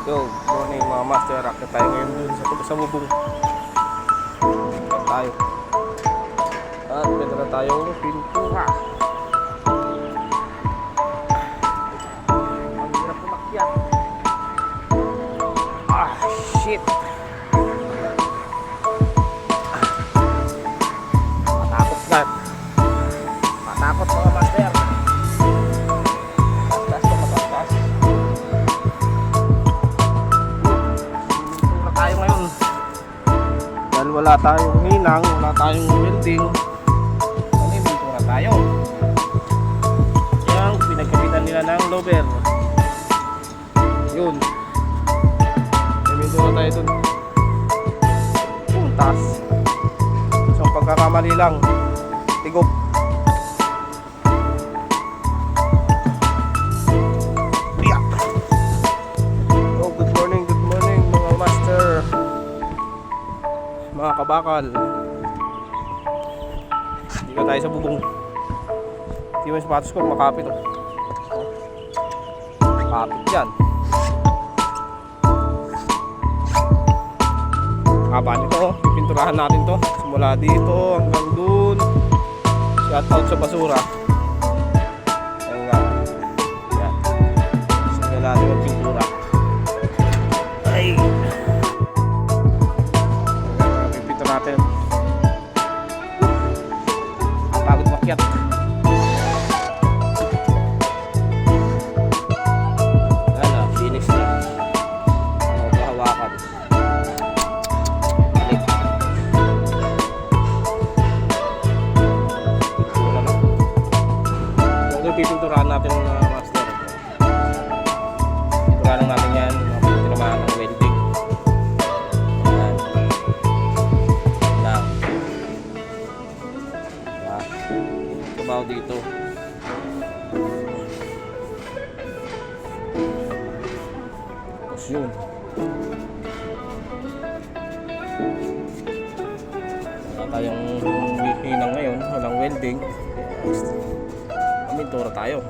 Yo, morning mga master. Akit tayo ngayon dun sa bubong. Akit tayo. At pwede na tayong pintura. Ang hirap umakyat. Ah, shit. Matakot na. Matakot mga master. Wala tayong hinang, wala tayong welding, may pintura tayo. Yan, pinagkapitan nila ng lover. Yun, may pintura tayo dun. Puntas. So pagkakamali lang, tigop. Oh, good morning mga master, mga kabakal. Dito tayo sa bubong. Hindi mo yung sapatos ko, makapit oh. Makapit yan. Haba nito oh. Pipinturahan natin to simula dito hanggang dun. Shout out sa basura. Ayun nga. Yan. Sige natin magpintura. Ay, natin. Pagod makyat. Wala, finish na. Ano ba hawakan? Balik. Pintura na. Ito pipinturahan natin mga master. Pinturahan natin yan. Pinamahan ng welding. Trabaho dito. Tapos yun. Wala tayong hinang ngayon. Walang welding. Pintura tayo.